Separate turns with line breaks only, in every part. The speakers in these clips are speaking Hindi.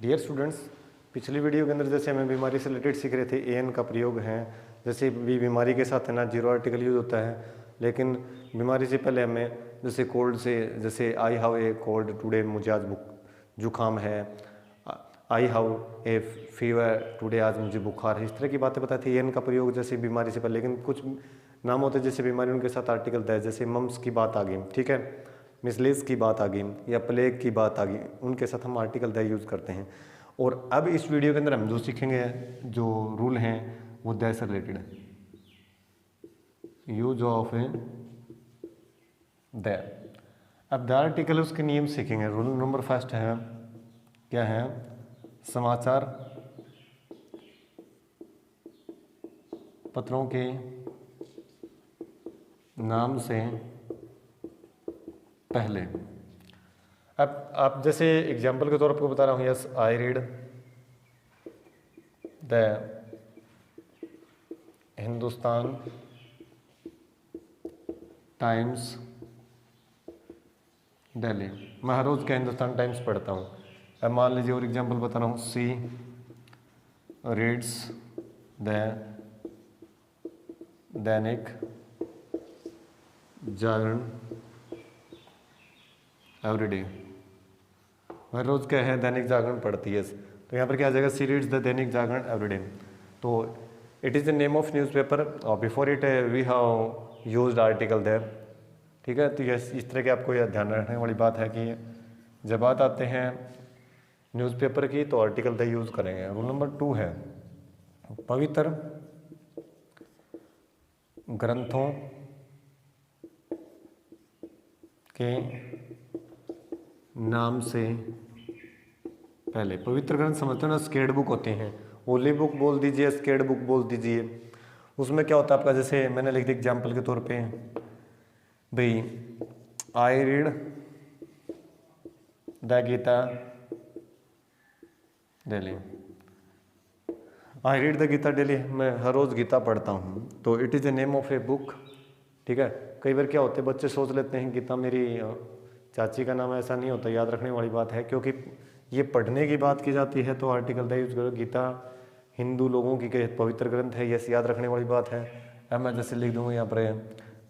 डियर स्टूडेंट्स, पिछली वीडियो के अंदर जैसे हमें बीमारी से रिलेटेड सीख रहे थे एन का प्रयोग है। जैसे भी बीमारी के साथ है ना जीरो आर्टिकल यूज होता है, लेकिन बीमारी से पहले हमें जैसे कोल्ड से, जैसे I have a cold today, मुझे आज जुकाम है। I have a fever today, आज मुझे बुखार है। इस तरह की बातें बताई थी एन का प्रयोग जैसे बीमारी से पहले। लेकिन कुछ नाम होते हैं जैसे बीमारी, उनके साथ आर्टिकल है। जैसे मम्स की बात आ गई, ठीक है, मिसलेस की बात आ गई या प्लेग की बात आ गई, उनके साथ हम आर्टिकल द यूज़ करते हैं। और अब इस वीडियो के अंदर हम जो सीखेंगे, जो रूल हैं वो द से रिलेटेड है। Use of A the. अब द आर्टिकल उसके नियम सीखेंगे। रूल नंबर फर्स्ट है, क्या है? समाचार पत्रों के नाम से पहले। अब आप जैसे एग्जाम्पल के तौर पर बता रहा हूँ, yes I read the Hindustan times daily. मैं हर रोज़ क्या हिंदुस्तान टाइम्स पढ़ता हूँ। अब मान लीजिए और एग्जाम्पल बता रहा हूँ, सी reads the Dainik Jagran everyday. हर रोज़ क्या है? दैनिक जागरण पढ़ती है। तो यहाँ पर क्या आ जाएगा? सी reads the Dainik Jagran everyday. तो it is the name of newspaper और before it we have used article there. ठीक है, तो यस, इस तरह के आपको यह ध्यान रखने वाली बात है कि जब बात आते हैं न्यूज़पेपर की तो आर्टिकल द यूज़ करेंगे। रूल नंबर 2 है, पवित्र ग्रंथों के नाम से पहले। पवित्र ग्रंथ समझते हो ना, स्केर्ड बुक होते हैं। होली बुक बोल दीजिए, स्केर्ड बुक बोल दीजिए। उसमें क्या होता है आपका, जैसे मैंने लिख दिया एग्जाम्पल के तौर पे, भाई I read the Gita daily. I read the Gita daily, मैं हर रोज़ गीता पढ़ता हूँ। तो it is the name of a book. ठीक है, कई बार क्या होते हैं बच्चे सोच लेते हैं गीता मेरी चाची का नाम है। ऐसा नहीं होता, याद रखने वाली बात है, क्योंकि ये पढ़ने की बात की जाती है तो आर्टिकल द यूज करो। गीता हिंदू लोगों की पवित्र ग्रंथ है, यस, याद रखने वाली बात है। अब मैं जैसे लिख दूंगा यहाँ पर,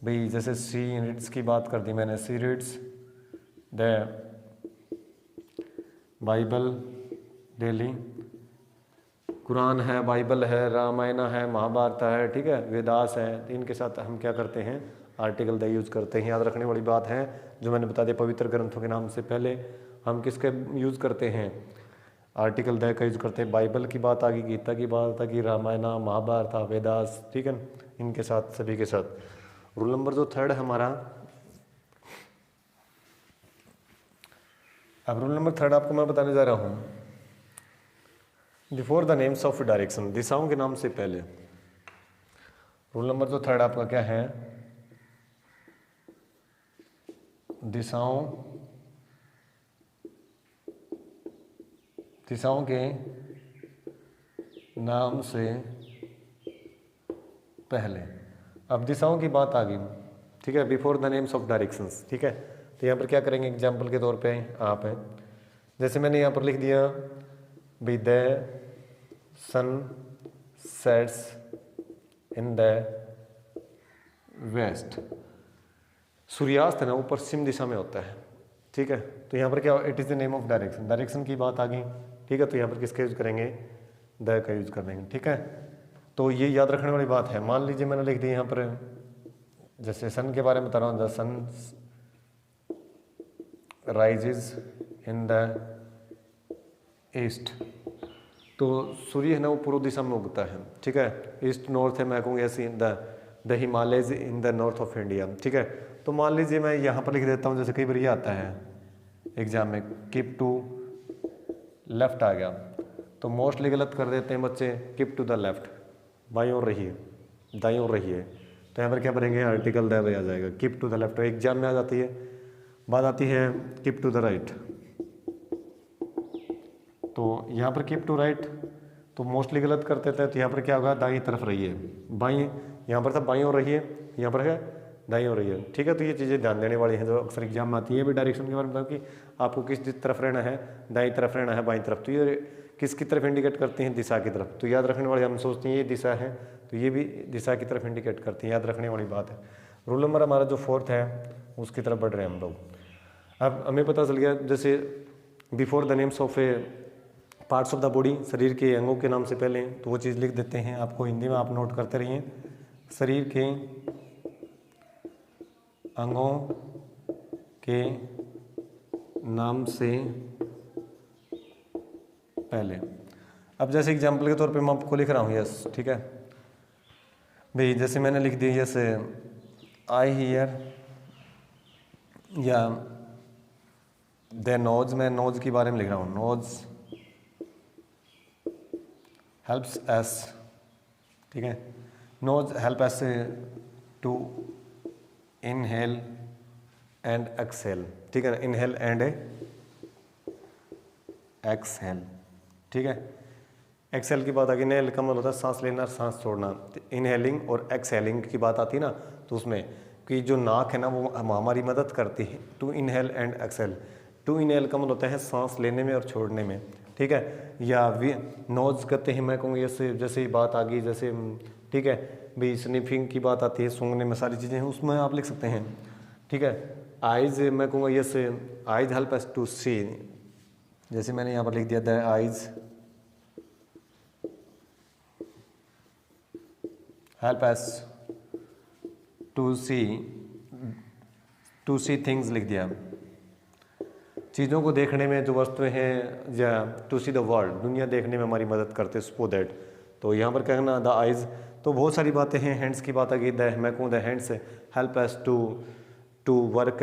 भाई जैसे सी रीड्स की बात कर दी मैंने, she reads the Bible daily. Quran है, बाइबल है, रामायण है, महाभारत है, ठीक है, वेदास है। तो इनके साथ हम क्या करते हैं? आर्टिकल द यूज़ करते हैं। याद रखने वाली बात है जो मैंने बता दिया, पवित्र ग्रंथों के नाम से पहले हम किसका यूज़ करते हैं? आर्टिकल द का यूज़ करते हैं। बाइबल की बात आ गई, गीता की बात आ गई, रामायण, महाभारत, वेदास, ठीक है, इनके साथ, सभी के साथ। रूल नंबर जो 3 है हमारा, अब रूल नंबर 3 आपको मैं बताने जा रहा हूँ, before the names of direction, दिशाओं के नाम से पहले। रूल नंबर जो 3 आपका क्या है? दिशाओं के नाम से पहले। अब दिशाओं की बात आ गई, ठीक है, before the names of directions. ठीक है, तो यहाँ पर क्या करेंगे? एग्जाम्पल के तौर पे आप हैं, जैसे मैंने यहाँ पर लिख दिया, be the sun sets in the west. सूर्यास्त है ना, वो पश्चिम दिशा में होता है। ठीक है, तो यहाँ पर क्या, it is the name of direction, direction की बात आ गई। ठीक है, तो यहाँ पर किसका यूज़ करेंगे? द का यूज़ कर देंगे। ठीक है, तो ये याद रखने वाली बात है। मान लीजिए मैंने लिख दिया यहाँ पर, जैसे सन के बारे में बता रहा हूँ, the sun rises in the east. तो सूर्य है ना, वो पूर्व दिशा में उगता है। ठीक है, ईस्ट नॉर्थ है, मैं कहूँगा ऐसे, the Himalayas in the north of India. ठीक है, तो मान लीजिए मैं यहाँ पर लिख देता हूँ, जैसे कई बार ये आता है एग्जाम में, कीप टू लेफ्ट आ गया, तो मोस्टली गलत कर देते हैं बच्चे, कीप टू द लेफ्ट, बाईं ओर रहिए, दाईं ओर रहिए। तो यहाँ पर क्या भरेंगे? आर्टिकल द आ जाएगा, कीप टू द लेफ्ट। तो एग्जाम में आ जाती है, बात आती है कीप टू द राइट। तो यहाँ पर कीप टू राइट तो मोस्टली गलत करते थे, तो यहाँ पर क्या होगा? दाईं तरफ रहिए, बाईं, यहाँ पर था बाईं ओर रहिए, यहाँ पर है दाईं हो रही है, ठीक है। तो ये चीज़ें ध्यान देने वाली हैं जो अक्सर एग्जाम में आती है। भी डायरेक्शन के बारे में बताओ कि आपको किस तरफ रहना है, दाईं तरफ रहना है, बाईं तरफ। तो ये किसकी तरफ इंडिकेट करती हैं, दिशा की तरफ। तो याद रखने वाली, हम सोचते हैं ये दिशा है तो ये भी दिशा की तरफ इंडिकेट करती है, याद रखने वाली बात है। रूल नंबर हमारा जो 4 है उसकी तरफ बढ़ रहे हैं हम लोग। अब हमें पता चल गया जैसे before the names of a parts of the body, शरीर के अंगों के नाम से पहले, तो वो चीज़ लिख देते हैं आपको हिंदी में, आप नोट करते रहिए। शरीर के अंगों के नाम से पहले। अब जैसे एग्जाम्पल के तौर पे मैं आपको लिख रहा हूँ यस, ठीक है भाई। जैसे मैंने लिख दिया जैसे आई हियर या द नोज, मैं नोज के बारे में लिख रहा हूँ। नोज हेल्प्स एस, ठीक है। Nose help us to inhale and exhale, ठीक है ना। इनहेल एंड एक्सहेल, ठीक है। एक्सहेल की बात आ गई, इनहेल का मतलब होता है सांस लेना, सांस छोड़ना। इनहेलिंग और एक्सहेलिंग की बात आती है ना, तो उसमें कि जो नाक है ना वो हमारी मदद करती है to inhale and exhale. To inhale का मतलब होता है सांस लेने में और छोड़ने में, ठीक है। या वी नोज कहते हैं, मैं कहूँगा जैसे जैसे बात आ गई जैसे, ठीक है भाई। स्निफिंग की बात आती है, सूंघने में, सारी चीज़ें हैं उसमें आप लिख सकते हैं, ठीक है। आइज मैं कहूँगा yes, eyes help us to see, जैसे मैंने यहाँ पर लिख दिया the eyes help us to see things लिख दिया, चीज़ों को देखने में, जो वस्तुएं हैं, या टू सी द वर्ल्ड, दुनिया देखने में हमारी मदद करते हैं, सो दैट। तो यहाँ पर कहना द आइज, तो बहुत सारी बातें हैं। हैंड्स की बात आ गई, द मैं कहूँ the hands help us to work,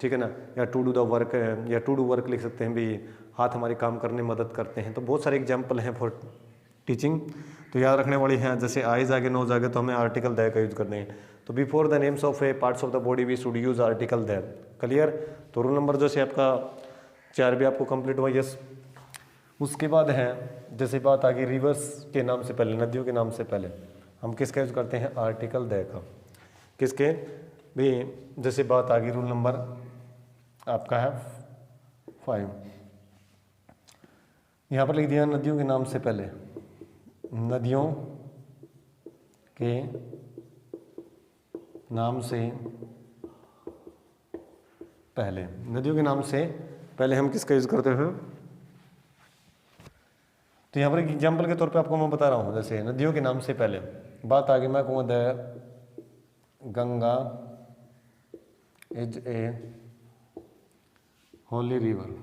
ठीक है ना, या टू डू द वर्क, या टू डू वर्क लिख सकते हैं भी, हाथ हमारे काम करने में मदद करते हैं। तो बहुत सारे एग्जाम्पल हैं फॉर टीचिंग, तो याद रखने वाली हैं। जैसे आइज आगे, नोज आगे, तो हमें आर्टिकल द का यूज करते हैं। तो before the names of a parts of the body we should use article the, clear. तो रूल नंबर जैसे आपका 4 भी आपको कंप्लीट हुआ, यस। उसके बाद है जैसे बात आ गई रिवर्स के नाम से पहले, नदियों के नाम से पहले हम किसका यूज करते हैं, आर्टिकल द का। किसके भी, जैसे बात आ गई रूल नंबर आपका है 5, यहाँ पर लिख दिया नदियों के नाम से पहले, नदियों के नाम से पहले। नदियों के नाम से पहले हम किसका यूज करते हैं, तो यहाँ पर एक एग्जाम्पल के तौर पे आपको मैं बता रहा हूँ। जैसे नदियों के नाम से पहले बात आ गई, मैं कहूँगा the Ganga is a Holi river.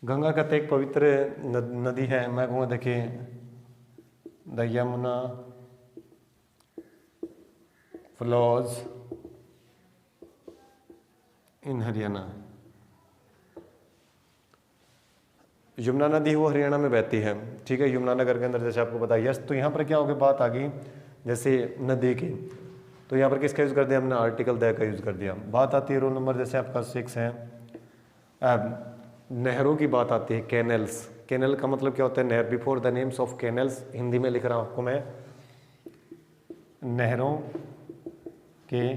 Ganga कहते एक पवित्र नदी है। मैं कहूँगा देखिए the Yamuna flows in Haryana. Yamuna नदी वो हरियाणा में बहती है, ठीक है, यमुनानगर के अंदर, जैसे आपको पता है, यस। तो यहाँ पर क्या हो गया, बात आ गई जैसे नदी की, तो यहाँ पर किसका यूज़ कर दिया हमने, आर्टिकल द का यूज़ कर दिया। बात आती है रूल नंबर जैसे आपका 6 है, नहरों की बात आती है, कैनल्स। कैनल का मतलब क्या होता है, नहर। Before the names of canals, Hindi में लिख रहा हूँ आपको मैं, नहरों के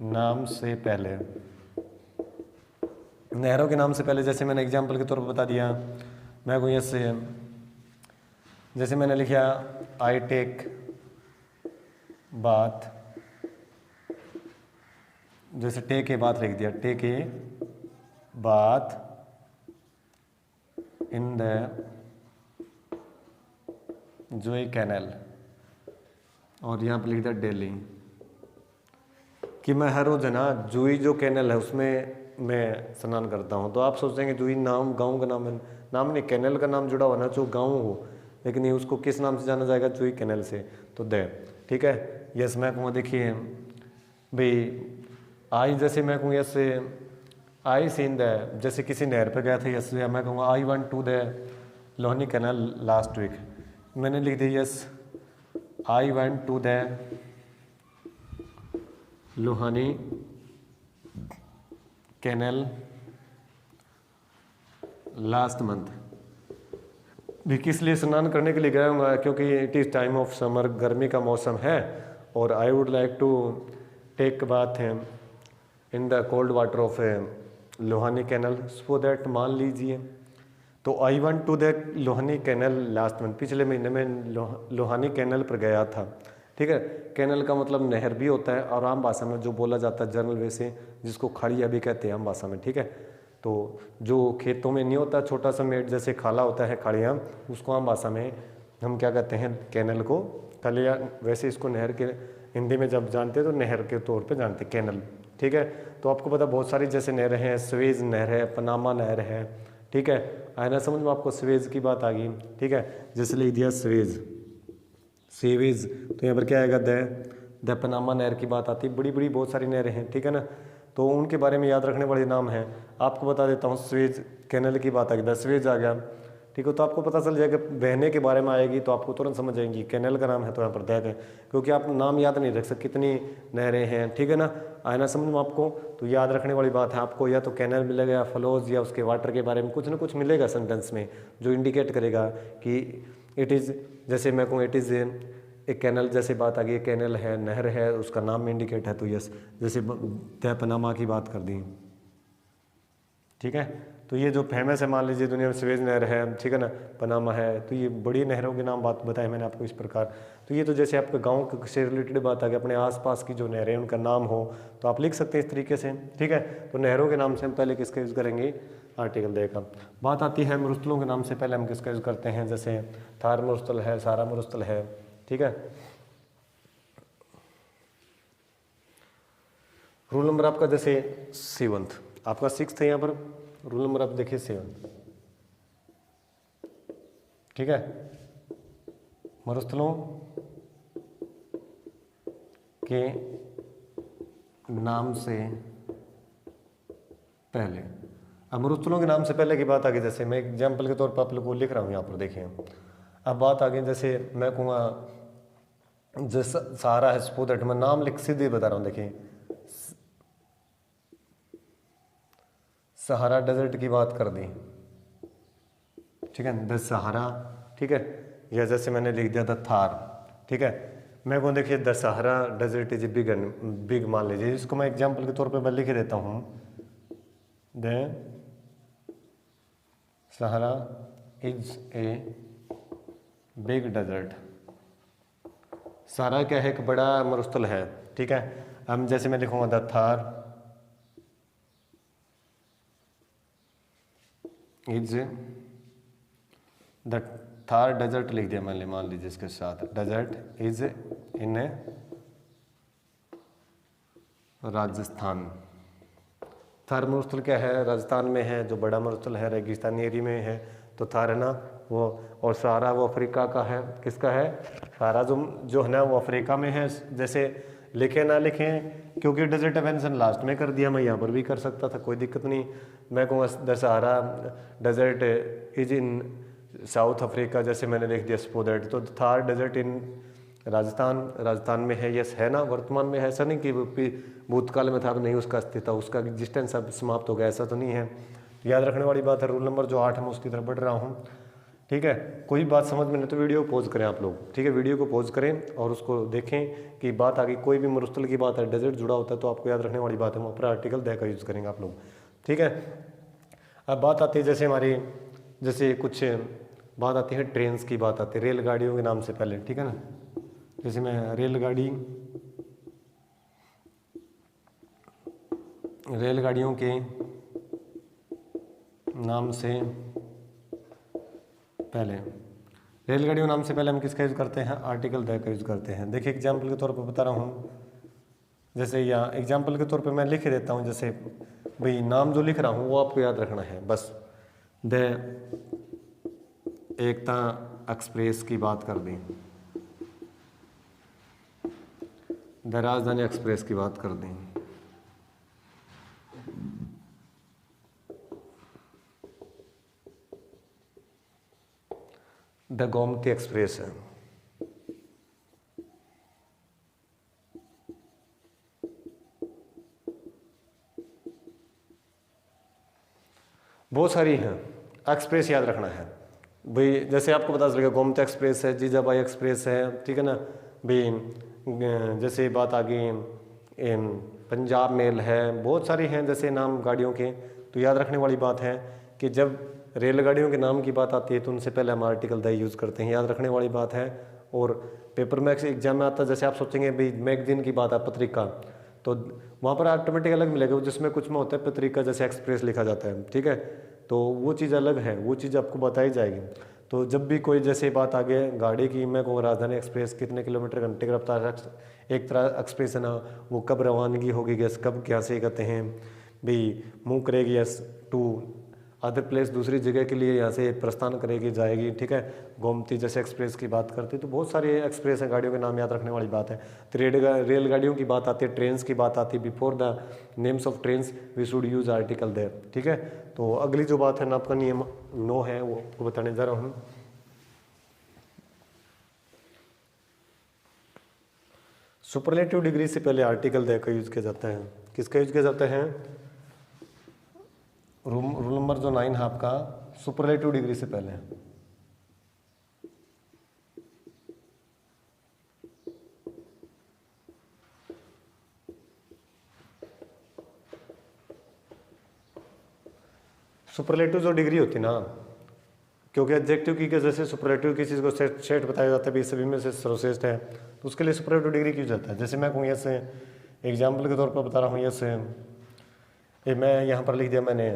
नाम से पहले। नहरों के नाम से पहले जैसे मैंने एग्जाम्पल के तौर पर बता दिया, मैं कोई ऐसे, जैसे मैंने लिखा आई टेक बात, जैसे टेक ए बात लिख दिया, टेक ए बात इन द जोई कैनल, और यहाँ पर लिख दिया डेली, कि मैं हर रोज है ना जूही जो कैनल है उसमें मैं स्नान करता हूँ। तो आप सोचेंगे जूही नाम गांव का नाम है, नाम नहीं, कैनल का नाम जुड़ा हुआ ना, जो गांव हो, लेकिन ये उसको किस नाम से जाना जाएगा, जूही कैनल से। तो दे, ठीक है, यस। मैं कहूँगा देखिए भाई आई, जैसे मैं कहूँ यस आई सीन द, जैसे किसी नहर पर गया था, यस। मैं कहूँगा I went to the Lohni canal last week. मैंने लिख दिया yes I went to the Lohani canal last month. भी किस लिए स्नान करने के लिए गया हूँ, क्योंकि it is time of summer, गर्मी का मौसम है और I would like to take bath है in the cold water of Lohani canal so that, मान लीजिए, तो I went to the Lohani canal last month, पिछले महीने में लोहानी कैनल पर गया था। ठीक है, कैनल का मतलब नहर भी होता है और आम भाषा में जो बोला जाता है जनरल वे से, जिसको खाड़िया भी कहते हैं आम भाषा में। ठीक है, तो जो खेतों में नहीं होता छोटा सा मेड जैसे खाला होता है खाड़िया, उसको आम भाषा में हम क्या कहते हैं, कैनल को खालिया, वैसे इसको नहर के हिंदी में जब जानते हैं तो नहर के तौर पे जानते हैं कैनल। ठीक है, तो आपको पता बहुत सारी जैसे नहर हैं, स्वेज नहर है, पनामा नहर है। ठीक है, आया ना समझ में आपको, स्वेज की बात आ गई। ठीक है, जैसे लिख दिया स्वेज, सेवेज, तो यहाँ पर क्या आएगा, द पनामा नहर की बात आती है। बड़ी बड़ी बहुत सारी नहरें हैं, ठीक है ना, तो उनके बारे में याद रखने वाले नाम हैं। आपको बता देता हूँ, स्वेज कैनल की बात आ गई, द स्वेज आ गया। ठीक है, तो आपको पता चल जाएगा, बहने के बारे में आएगी तो आपको तुरंत समझ जाएंगी कैनल का नाम है तो यहाँ पर दैट है, क्योंकि आप नाम याद नहीं रख सकते कितनी नहरें हैं। ठीक है ना, आया ना समझ में आपको, तो याद रखने वाली बात है। आपको या तो कैनल मिलेगा या फ्लोज या उसके वाटर के बारे में कुछ ना कुछ मिलेगा सेंटेंस में जो इंडिकेट करेगा कि इट इज़, जैसे मैं कहूँ इट इज़ एक कैनल, जैसे बात आ गई कैनल है, नहर है, उसका नाम में इंडिकेट है तो यस, जैसे द पनामा की बात कर दी। ठीक है, तो ये जो फेमस है, मान लीजिए दुनिया में स्वेज नहर है, ठीक है ना, पनामा है, तो ये बड़ी नहरों के नाम बात बताए मैंने आपको इस प्रकार। तो ये तो जैसे आपके गांव से रिलेटेड बात आ गई, अपने आसपास की जो नहरें हैं उनका नाम हो तो आप लिख सकते हैं इस तरीके से। ठीक है, तो नहरों के नाम से हम पहले किसका यूज़ करेंगे, आर्टिकल देगा। बात आती है मरुस्थलों के नाम से, पहले हम किसका यूज़ करते हैं, जैसे थार मरुस्थल है, सारा मरुस्थल है। ठीक है, रूल नंबर आपका जैसे 7th, आपका 6th है यहाँ पर, रूल नंबर आप देखिए 7th। ठीक है, मरुस्थलों के नाम से पहले, अब मरुस्थलों के नाम से पहले की बात आ गई, जैसे मैं एग्जाम्पल के तौर पर आप लोगों को लिख रहा हूँ यहाँ पर देखिए। अब बात आ गई, जैसे मैं कहूँगा जैसा सहारा है, सपोज दैट, मैं नाम लिख सीधे बता रहा हूँ, देखिए सहारा डेजर्ट की बात कर दी। ठीक है, द सहारा। ठीक है, या जैसे मैंने लिख दिया द थार। ठीक है, मैं को देखिए the Sahara desert is big मान लीजिए, इसको मैं एग्जांपल के तौर पे मैं लिख देता हूँ, the Sahara is a big desert. Sahara क्या है, एक बड़ा मरुस्थल है। ठीक है, अब जैसे मैं लिखूंगा the Thar is, the Thar desert लिख दिया मैंने, मान लीजिए इसके साथ, desert is in Rajasthan. Thar मरुस्थल क्या है, राजस्थान में है, जो बड़ा मरुस्थल है, रेगिस्तानी एरिया में है, तो थार है ना वो, और सहारा वो अफ्रीका का है, किसका है, सहारा जो है ना वो अफ्रीका में है। जैसे लिखे ना लिखें, क्योंकि डेजर्ट मेंशन लास्ट में कर दिया, मैं यहाँ पर भी कर सकता था, कोई दिक्कत नहीं। मैं कहूँगा the Sahara desert is in South Africa, जैसे मैंने लिख दिया सपोज दैट, तो थार डेजर्ट इन राजस्थान में है, यस है ना, वर्तमान में है, ऐसा नहीं कि भूतकाल में था अब नहीं उसका अस्तित्व, उसका एग्जिस्टेंस अब समाप्त हो गया, ऐसा तो नहीं है। याद रखने वाली बात है। रूल नंबर जो 8 मैं उसकी तरफ बढ़ रहा हूँ। ठीक है, कोई बात समझ में नहीं तो वीडियो को पॉज करें आप लोग। ठीक है, वीडियो को पॉज करें और उसको देखें कि बात आ गई, कोई भी मरुस्थल की बात है, डेजर्ट जुड़ा होता है, तो आपको याद रखने वाली बात है, हम अपना आर्टिकल द का यूज़ करेंगे आप लोग। ठीक है, अब बात आती है जैसे हमारी, जैसे कुछ बात आती है ट्रेन्स की बात आती है, रेलगाड़ियों के नाम से पहले। ठीक है ना, जैसे मैं रेलगाड़ियों के नाम से पहले, रेलगाड़ियों नाम से पहले हम किसका यूज़ करते हैं, आर्टिकल द का यूज़ करते हैं। देखिए एग्जाम्पल के तौर पर बता रहा हूँ, जैसे या एग्जाम्पल के तौर पे मैं लिख देता हूँ, जैसे भाई नाम जो लिख रहा हूँ वो आपको याद रखना है बस। द एकता एक्सप्रेस की बात कर दी, द राजधानी एक्सप्रेस की बात कर दी, द गोमती एक्सप्रेस है। बहुत सारी हैं, एक्सप्रेस याद रखना है भाई। जैसे आपको पता चलेगा गोमती एक्सप्रेस है, जीजाबाई एक्सप्रेस है, ठीक है ना भाई, जैसे बात आ गई पंजाब मेल है, बहुत सारी हैं जैसे नाम गाड़ियों के। तो याद रखने वाली बात है कि जब रेलगाड़ियों के नाम की बात आती है तो उनसे पहले हम आर्टिकल द यूज़ करते हैं, याद रखने वाली बात है। और पेपर मैक्स एग्जाम में आता है, जैसे आप सोचेंगे भाई मैगजीन की बात है, पत्रिका, तो वहाँ पर ऑटोमेटिक अलग मिलेगा, जिसमें कुछ में होता है पत्रिका जैसे एक्सप्रेस लिखा जाता है, ठीक है, तो वो चीज़ अलग है, वो चीज़ आपको बताई जाएगी। तो जब भी कोई जैसे बात आ गई गाड़ी की, मैं कहूँ राजधानी एक्सप्रेस कितने किलोमीटर घंटे की रफ्तार, एक तरह एक्सप्रेस है ना, वो कब रवानगी होगी, गैस कब क्या से कहते हैं भाई मूव करेगी यस टू अदर प्लेस, दूसरी जगह के लिए यहाँ से प्रस्थान करेगी जाएगी, ठीक है। गोमती जैसे एक्सप्रेस की बात करते तो बहुत सारे एक्सप्रेस हैं, गाड़ियों के नाम याद रखने वाली बात है। तो रेलगाड़ियों की बात आती है, ट्रेन्स की बात आती है, before the names of trains we should use article there, ठीक है। तो अगली जो बात है ना आपका नियम 9 है, वो आपको बताने जा रहा हूँ। सुपरलेटिव डिग्री से पहले आर्टिकल द का यूज किया जाता है। किसका यूज किया जाता है? रूल नंबर जो 9 है आपका, सुपरलेटिव डिग्री से पहले। सुपरलेटिव जो डिग्री होती ना, क्योंकि एडजेक्टिव की वजह से सुपरलेटिव की चीज़ को सेट बताया जाता है भी सभी में से सर्वश्रेष्ठ है, तो उसके लिए सुपरलेटिव डिग्री क्यों जाता है। जैसे मैं कहूँ जैसे एग्जाम्पल के तौर पर बता रहा हूँ, जैसे मैं यहाँ पर लिख दिया, मैंने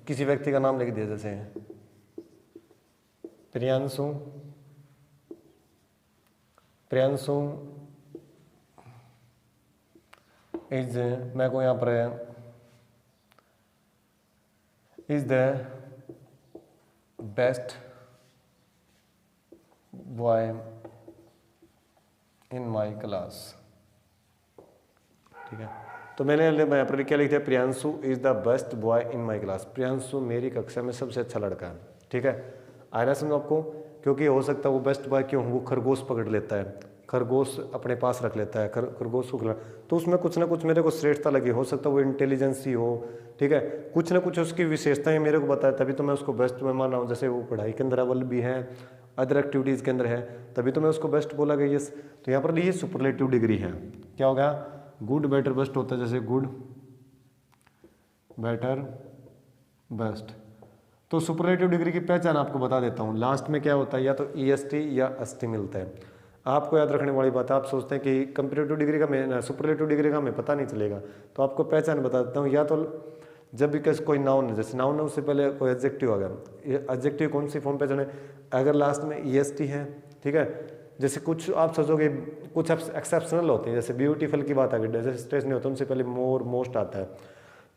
किसी व्यक्ति का नाम लिख दिया, जैसे प्रियांशु इज, मैं कहूँ यहाँ पर is the best boy in my class, ठीक है। तो मैंने यहाँ पर क्या लिख दिया, Priyanshu is the best boy in my class, Priyanshu मेरी कक्षा में सबसे अच्छा लड़का है, ठीक है। आया समझ आपको, क्योंकि हो सकता है वो बेस्ट बॉय क्यों, वो खरगोश पकड़ लेता है, खरगोश अपने पास रख लेता है, खरगोश को खिला, तो उसमें कुछ ना कुछ मेरे को श्रेष्ठता लगी, हो सकता है वो इंटेलिजेंस ही हो, ठीक है, कुछ ना कुछ उसकी विशेषताएं मेरे को बताया, तभी तो मैं उसको बेस्ट में मान रहा हूँ। जैसे वो पढ़ाई के अंदर अव्वल भी है, अदर एक्टिविटीज़ के अंदर है, तभी तो मैं उसको बेस्ट बोला गया। यस, तो यहाँ पर ये सुपरलेटिव डिग्री है। क्या हो गया, गुड बेटर बेस्ट होता है, जैसे गुड बेटर बेस्ट। तो सुपरलेटिव डिग्री की पहचान आपको बता देता हूँ, लास्ट में क्या होता है, या तो EST या ST मिलता है। आपको याद रखने वाली बात है, आप सोचते हैं कि कंपैरेटिव डिग्री का मैं सुपरलेटिव डिग्री का हमें पता नहीं चलेगा, तो आपको पहचान बता देता हूँ। या तो जब भी कोई नाउन है, जैसे नाउन है उससे पहले कोई एडजेक्टिव आ गया, एडजेक्टिव कौन सी फॉर्म पहचाने, अगर लास्ट में EST है, ठीक है। जैसे कुछ आप सोचोगे कुछ एक्सेप्शनल होते हैं, जैसे ब्यूटीफुल की बात आ गई, डेजिस्ट्रेस नहीं होता, उनसे पहले मोर मोस्ट आता है,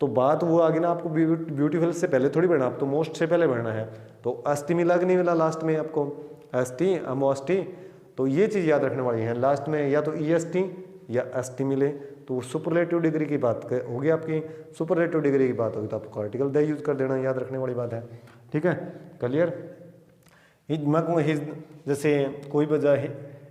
तो बात वो आगे ना, आपको ब्यूटीफुल से पहले थोड़ी बढ़ना, आप तो मोस्ट से पहले बढ़ना है। तो ST मिला कि नहीं मिला लास्ट में आपको, ST अमोस्टी, तो ये चीज़ याद रखने वाली है, लास्ट में या तो EST या ST मिले तो सुपरलेटिव डिग्री की बात होगी आपकी। सुपरलेटिव डिग्री की बात होगी तो आपको आर्टिकल द यूज कर देना, याद रखने वाली बात है, ठीक है, क्लियर। मैं कहूँ जैसे कोई वजह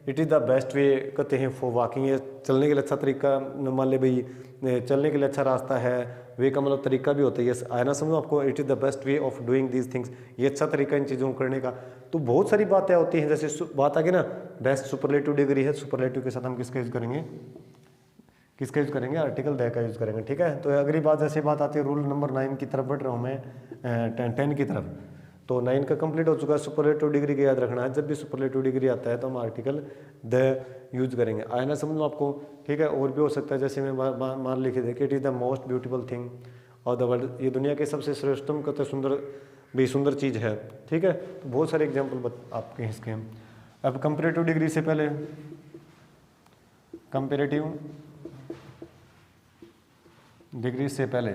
it is the best way कहते हैं फॉर वॉकिंग, ये चलने के लिए अच्छा तरीका, मान ले भाई चलने के लिए अच्छा रास्ता है, वे का मतलब तरीका भी होता है, ये आया ना समझो आपको, it is the best way of doing these things, ये अच्छा तरीका इन चीज़ों को करने का। तो बहुत सारी बातें होती हैं, जैसे बात आगे ना बेस्ट सुपरलेटिव डिग्री है, सुपरलेटिव के साथ हम किसका यूज करेंगे, किसका यूज करेंगे, आर्टिकल द का यूज करेंगे, ठीक है। तो अगली बात जैसे बात आती है रूल नंबर 9 की तरफ बढ़ रहा हूँ मैं 10 की तरफ। तो 9 का कंप्लीट हो चुका है, सुपरलेटिव डिग्री का याद रखना है, जब भी सुपरलेटिव डिग्री आता है तो हम आर्टिकल द यूज करेंगे, आया ना समझ लो आपको, ठीक है। और भी हो सकता है, जैसे मैं मान लिखे थे कि it is the most beautiful thing और द वर्ल्ड, ये दुनिया के सबसे श्रेष्ठतम कहते सुंदर भी सुंदर चीज़ है, ठीक है। तो बहुत सारे एग्जाम्पल आपके इसके। अब कंपेरेटिव डिग्री से पहले, कंपेरेटिव डिग्री से पहले,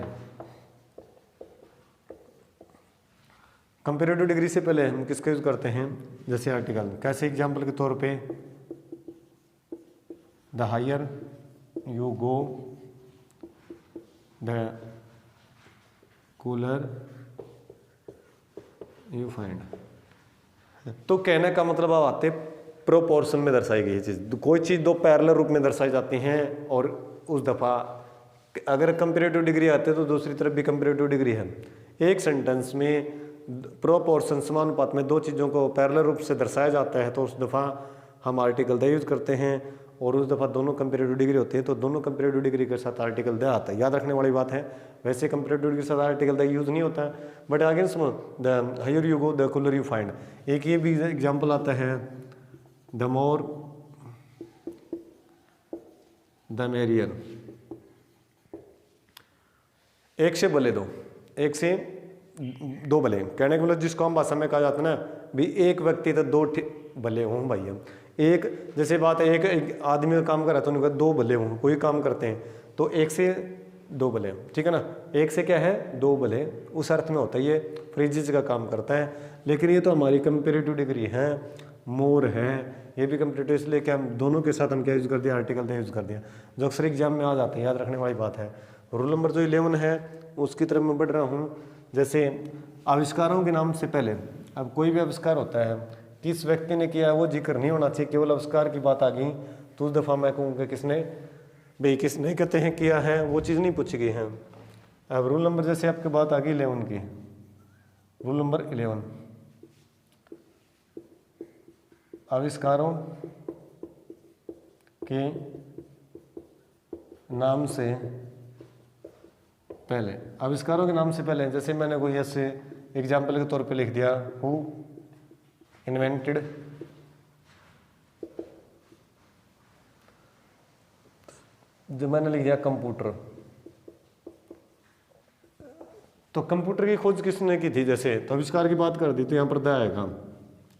कंपेरेटिव डिग्री से पहले हम किसका यूज करते हैं, जैसे आर्टिकल, कैसे एग्जाम्पल के तौर पे, the higher you go the cooler you find. तो कहने का मतलब आप आते प्रोपोर्शन में दर्शाई गई चीज़, कोई चीज़ दो पैरेलल रूप में दर्शाई जाती हैं, और उस दफ़ा अगर कंपेरेटिव डिग्री आते तो दूसरी तरफ भी कंपेरेटिव डिग्री है। एक सेंटेंस में प्रोपोर्शन समानुपात में दो चीज़ों को पैरेलल रूप से दर्शाया जाता है तो उस दफ़ा हम आर्टिकल द यूज करते हैं, और उस दफ़ा दोनों कंपेरेटिव डिग्री होती है, तो दोनों कंपेरेटिव डिग्री के साथ आर्टिकल द आता है। याद रखने वाली बात है, वैसे कंपेरेटिव डिग्री के साथ आर्टिकल द यूज़ नहीं होता है, बट अगेन सुनो, the higher you go the cooler you find. एक ये भी एग्जाम्पल आता है, द मोर द मेरियर। एक से भले दो, एक से दो भले, कहने का मतलब जिसको हम भाषा में कहा जाता है ना भी एक व्यक्ति तो दो भले हों भाई। हम एक जैसे बात है, एक आदमी का काम कर रहा है तो उन्होंने कहा दो भले हों, कोई काम करते हैं तो एक से दो भले, ठीक है ना, एक से क्या है दो भले, उस अर्थ में होता है, ये फ्रिजिज का काम करता है। लेकिन ये तो हमारी कंपेरेटिव डिग्री है, मोर है, ये भी कंपेरेटिव, इसलिए क्या हम दोनों के साथ हम क्या यूज़ कर दिया, आर्टिकल द यूज़ कर दिया, जो अक्सर एग्जाम में आ जाते हैं, याद रखने वाली बात है। रूल नंबर जो 11 है उसकी तरफ मैं बढ़ रहा हूँ। जैसे आविष्कारों के नाम से पहले, अब कोई भी आविष्कार होता है किस व्यक्ति ने किया वो जिक्र नहीं होना चाहिए, केवल आविष्कार की बात आ गई तो उस दफ़ा मैं कहूँगा किसने, भाई किसने कहते हैं किया है, वो चीज़ नहीं पूछी गई है। अब रूल नंबर जैसे आपकी बात आ गई 11 की, रूल नंबर 11, आविष्कारों के नाम से पहले, आविष्कारों के नाम से पहले, जैसे मैंने कोई ऐसे एग्जाम्पल के तौर पे लिख दिया, हु इन्वेंटेड, जो मैंने लिख दिया कंप्यूटर, तो कंप्यूटर की खोज किसने की थी, जैसे तो आविष्कार की बात कर दी तो यहाँ पर द आएगा।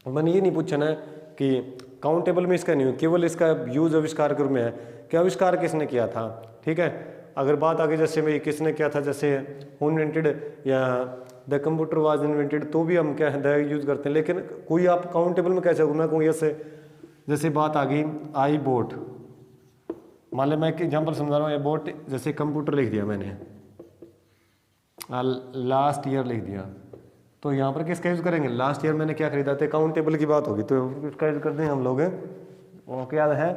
मैंने ये नहीं पूछना है कि काउंटेबल में इसका नहीं हो, केवल इसका यूज आविष्कार के रूप में है कि आविष्कार किसने किया था, ठीक है। अगर बात आगे जैसे भाई किसने किया था, जैसे हु इन्वेंटेड या द कंप्यूटर वाज इन्वेंटेड, तो भी हम क्या है द यूज करते हैं। लेकिन कोई आप काउंटेबल में कैसे, मैं कहूँ जैसे बात आ गई आई बोट, मान लो मैं एक एग्जाम्पल समझा रहा हूँ, बोट जैसे कंप्यूटर लिख दिया मैंने, लास्ट ईयर लिख दिया, तो यहाँ पर किसका यूज करेंगे, लास्ट ईयर मैंने क्या खरीदा था, काउंटेबल की बात होगी तो इसका यूज करते हैं हम लोग। वो क्या है,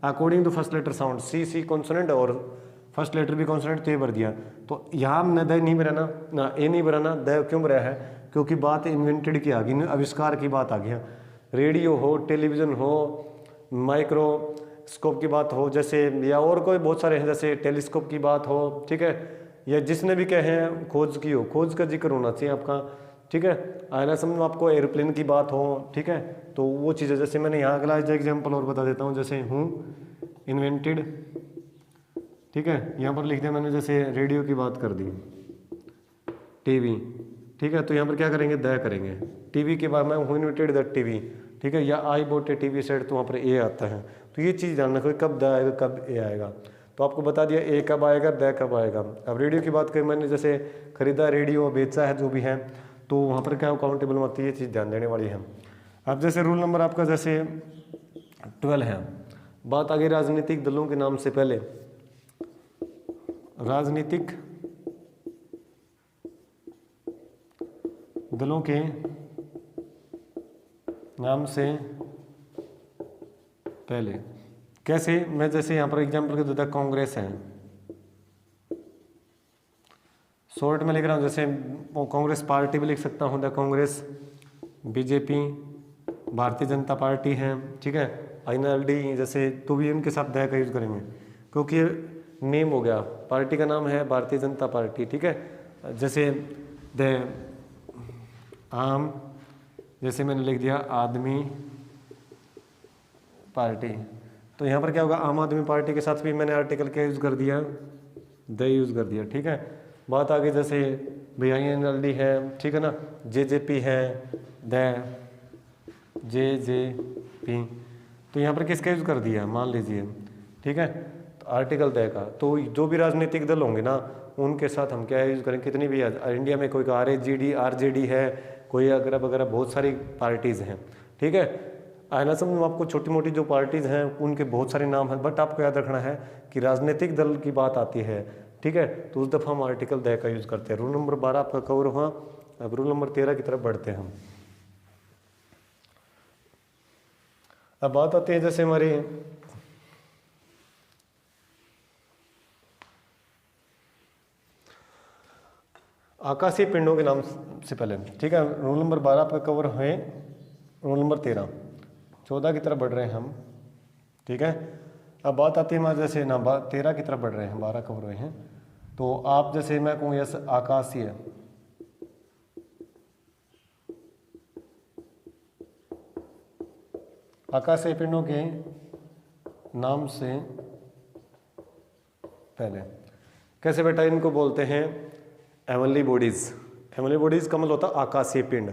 according to first letter sound, see consonant और फर्स्ट लेटर भी कॉन्सोनेंट, तो ये भर दिया। तो यहाँ हमने द नहीं भराना ना, ए नहीं भराना, द क्यों भरा है, क्योंकि बात इन्वेंटेड की आ गई, आविष्कार की बात आ गई। रेडियो हो, टेलीविजन हो, माइक्रोस्कोप की बात हो जैसे, या और कोई बहुत सारे हैं, जैसे टेलीस्कोप की बात हो, ठीक है, या जिसने भी कहे हैं खोज की हो, खोज का जिक्र होना चाहिए आपका, ठीक है। आना समझ में आपको एयरप्लेन की बात हो, ठीक है, तो वो चीज़ें, जैसे मैंने यहाँ अगला एग्जाम्पल और बता देता हूँ, जैसे हूँ इन्वेंटेड, ठीक है, यहाँ पर लिख दिया मैंने, जैसे रेडियो की बात कर दी, टीवी, ठीक है, तो यहाँ पर क्या करेंगे, द करेंगे, टीवी के बाद मैं हूँ इन्वेंटेड द टीवी, ठीक है, या आई बोट ए टीवी सेट, तो वहाँ पर ए आता है। तो ये चीज़ जानना कोई कब द आएगा कब ए आएगा, तो आपको बता दिया ए कब आएगा, द कब आएगा। अब रेडियो की बात करें, मैंने जैसे खरीदा रेडियो, बेचा है, जो भी है, तो वहाँ पर क्या काउंटेबल होती है, ये चीज़ ध्यान देने वाली है। अब जैसे रूल नंबर आपका जैसे 12 है, बात आ गई राजनीतिक दलों के नाम से पहले, राजनीतिक दलों के नाम से पहले कैसे, मैं जैसे यहाँ पर एग्जाम्पल के देता, कांग्रेस है, शॉर्ट में लिख रहा हूँ, जैसे कांग्रेस पार्टी भी लिख सकता हूँ, the Congress, BJP Bharatiya Janata party है, ठीक है, INLD जैसे, तो भी इनके साथ द का यूज करेंगे क्योंकि नेम हो गया, पार्टी का नाम है भारतीय जनता पार्टी, ठीक है। जैसे द आम, जैसे मैंने लिख दिया आदमी पार्टी, तो यहाँ पर क्या होगा, आम आदमी पार्टी के साथ भी मैंने आर्टिकल क्या यूज़ कर दिया, द यूज़ कर दिया, ठीक है। बात आगे जैसे INLD है, ठीक है ना, JJP है, द JJP, तो यहाँ पर किसका यूज़ कर दिया, मान लीजिए, ठीक है, तो आर्टिकल द का। तो जो भी राजनीतिक दल होंगे ना, उनके साथ हम क्या यूज़ करें, कितनी भी इंडिया में कोई RJD है, कोई अगर वगैरह बहुत सारी पार्टीज़ हैं, ठीक है। आना समझ में आपको छोटी मोटी जो पार्टीज़ हैं उनके बहुत सारे नाम हैं, बट आपको याद रखना है कि राजनीतिक दल की बात आती है, ठीक है, तो उस दफ़ा हम आर्टिकल द का यूज़ करते हैं। रूल नंबर 12 आपका कवर हुआ। अब रूल नंबर 13 की तरफ बढ़ते हैं हम। अब बात आती है जैसे हमारी आकाशीय पिंडों के नाम से पहले, ठीक है, रूल नंबर 12 आपका कवर है। रूल नंबर 13, 14 की तरफ बढ़ रहे हैं हम, ठीक है। अब बात आती है हमारे जैसे ना 13 की तरफ बढ़ रहे हैं, 12 कवर हुए हैं, तो आप जैसे मैं कहूँ यस आकाशीय, आकाशीय पिंडों के नाम से पहले कैसे बेटा इनको बोलते हैं हेवनली बॉडीज। हेवनली बॉडीज का मतलब होता है आकाशीय पिंड।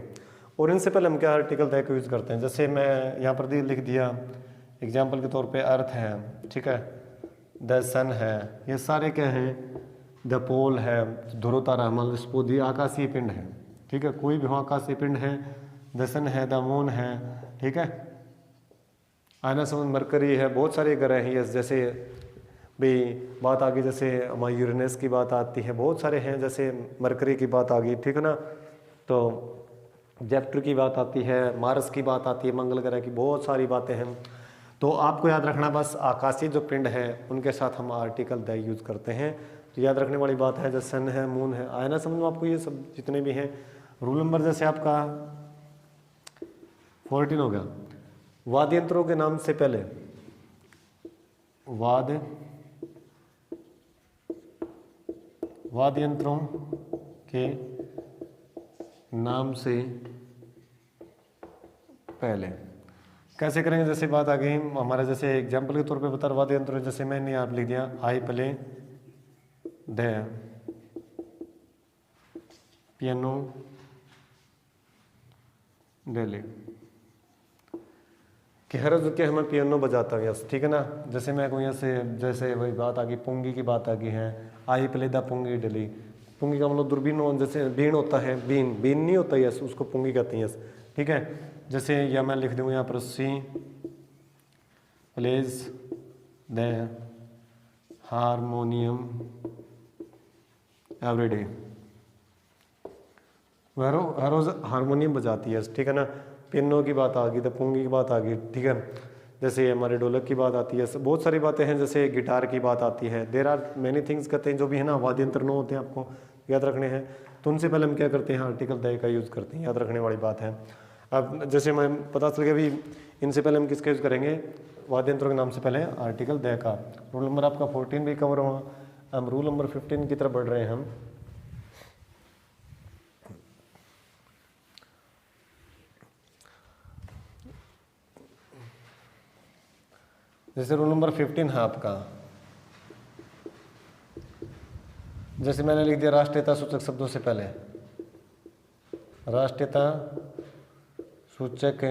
और इनसे पहले हम क्या आर्टिकल तय को यूज करते हैं, जैसे मैं यहाँ पर लिख दिया एग्जाम्पल के तौर पे अर्थ है, ठीक है, द सन है, ये सारे क्या हैं, द पोल है, ध्रुव तारा, मलस्पोदी आकाशीय पिंड है, ठीक है, कोई भी हो आकाशीय पिंड है, द सन है, द मून है, ठीक है, आयना समुद्र मरकरी है, बहुत सारे ग्रह हैं। जैसे भी बात आ गई, जैसे हमारी यूरेनस की बात आती है, बहुत सारे हैं, जैसे मरकरी की बात आ गई, ठीक है ना, तो जेप्टर की बात आती है, मार्स की बात आती है, मंगल ग्रह की, बहुत सारी बातें हैं। तो आपको याद रखना बस आकाशीय जो पिंड है उनके साथ हम आर्टिकल द यूज़ करते हैं। तो याद रखने वाली बात है, जैसे सन है, मून है, आयना समझ में आपको ये सब जितने भी हैं। रूल नंबर जैसे आपका 14 हो गया, वाद्य यंत्रों के नाम से पहले, वाद्य यंत्रों के नाम से पहले कैसे करेंगे, जैसे बात आ गई हमारे, जैसे एग्जाम्पल के तौर पे बता वाद्य यंत्र, जैसे मैंने आप लिख दिया I play the piano daily, कि हर रोज के हमें पियानो बजाता है, यस, ठीक है ना। जैसे मैं कहूँ से, जैसे वही बात आ गई, पुंगी की बात आ गई है, आई प्ले द पुंगी डेली, पुंगी का मतलब दूरबीन, जैसे बीन होता है, बीन नहीं होता, यस, उसको पुंगी कहते हैं, यस, ठीक है। जैसे या मैं लिख दूँ यहाँ पर she plays the harmonium everyday, हर रोज हारमोनियम बजाती है, ठीक है ना। पियानो की बात आ गई, तो पुंगी की बात आ गई, ठीक है। जैसे हमारे ढोलक की बात आती है, बहुत सारी बातें हैं, जैसे गिटार की बात आती है, देर आर मैनी थिंग्स कहते हैं जो भी है ना, वाद्य यंत्र नो होते हैं, आपको याद रखने हैं। तो उनसे पहले हम क्या करते हैं, आर्टिकल द का यूज़ करते हैं, याद रखने वाली बात है। अब जैसे मैं पता चल गया भी, इनसे पहले हम किसका यूज़ करेंगे, वाद्य यंत्रों के नाम से पहले आर्टिकल द का। रूल नंबर आपका 14 भी कवर हुआ, हम रूल नंबर 15 की तरफ बढ़ रहे हैं हम। जैसे रूल नंबर 15 है आपका, जैसे मैंने लिख दिया राष्ट्रीयता सूचक शब्दों से पहले, राष्ट्रीयता सूचक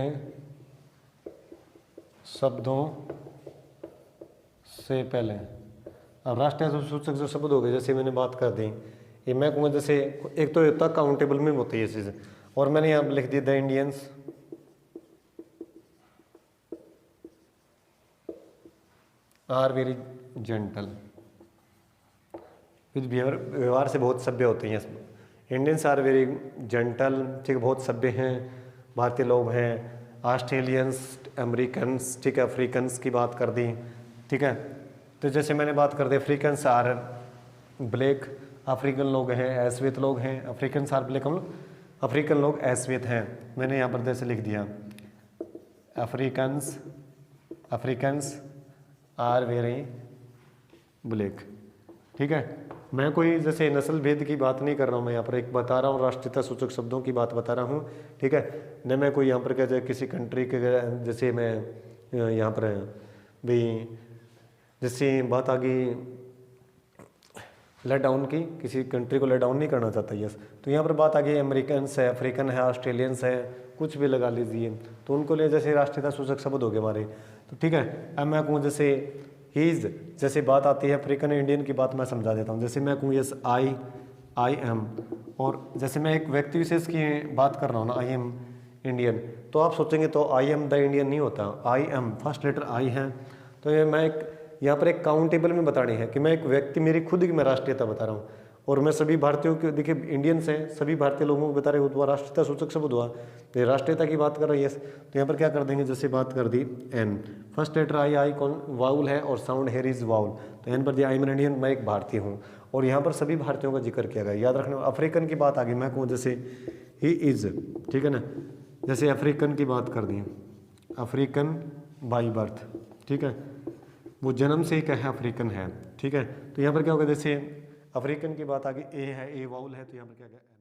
शब्दों से पहले। अब राष्ट्रीय सूचक जो शब्द हो गए, जैसे मैंने बात कर दी, ये मैं कहूँगा जैसे एक तो होता काउंटेबल में होती है ये चीज़, और मैंने यहाँ लिख दी the Indians are very gentle with behaviour, व्यवहार से बहुत सभ्य होते हैं। इंडियंस आर वेरी जेंटल, ठीक है, बहुत सभ्य हैं, भारतीय लोग हैं। ऑस्ट्रेलियंस, अमेरिकन्स, ठीक है, अफ्रीकन्स की बात कर दी, ठीक है। तो जैसे मैंने बात कर दी अफ्रीकन्स आर ब्लैक, अफ्रीकन लोग हैं, ऐश्वेत लोग हैं, अफ्रीकन्स आर ब्लैक, हम अफ्रीकन लोग ऐश्वेत हैं। मैंने यहाँ पर जैसे लिख दिया अफ्रीकन्स आर वेरी ब्लैक, ठीक है। मैं कोई जैसे नस्ल भेद की बात नहीं कर रहा हूँ, मैं यहाँ पर एक बता रहा हूँ, राष्ट्रीयता सूचक शब्दों की बात बता रहा हूँ, ठीक है। न मैं कोई यहाँ पर क्या जाए किसी कंट्री के, जैसे मैं यहाँ पर भी जैसे बात आ गई लेट डाउन की, किसी कंट्री को लेट डाउन नहीं करना चाहता, यस। तो यहाँ पर बात आ गई अमेरिकन्स है, अफ्रीकन है, ऑस्ट्रेलियंस है, कुछ भी लगा लीजिए, तो उनको लिए जैसे राष्ट्रीयता सूचक शब्द हो गए हमारे, तो ठीक है। अब मैं कहूँ जैसे हीज, जैसे बात आती है अफ्रीकन इंडियन की बात मैं समझा देता हूँ। जैसे मैं कहूँ यस आई एम, और जैसे मैं एक व्यक्ति विशेष की बात कर रहा हूँ ना, आई एम इंडियन, तो आप सोचेंगे तो आई एम द इंडियन नहीं होता, आई एम फर्स्ट लेटर आई है। तो ये मैं एक यहाँ पर एक काउंटेबल में बतानी है कि मैं एक व्यक्ति, मेरी खुद की मैं राष्ट्रीयता बता रहा हूँ, और मैं सभी भारतीयों के, देखिए इंडियंस हैं, सभी भारतीय लोगों को बता रहे हो, तो राष्ट्रीयता सूचक शब्द हुआ, तो राष्ट्रीयता की बात कर रही है। तो यहाँ पर क्या कर देंगे, जैसे बात कर दी एन, फर्स्ट लेटर आई कौन वाउल है, और साउंड हेयर इज वाउल, तो एन पर दिया आई एम इंडियन, मैं एक भारतीय हूँ, और यहाँ पर सभी भारतीयों का जिक्र किया गया, याद रखने। अफ्रीकन की बात आ गई, मैं कहूँ जैसे ही इज, ठीक है ना, जैसे अफ्रीकन की बात कर दी, अफ्रीकन बाई बर्थ, ठीक है, वो जन्म से ही क्या है, अफ्रीकन है। ठीक है, तो यहाँ पर क्या होगा, जैसे अफ्रीकन की बात आ गई, ए है, ए वाउल है, तो यहाँ पर क्या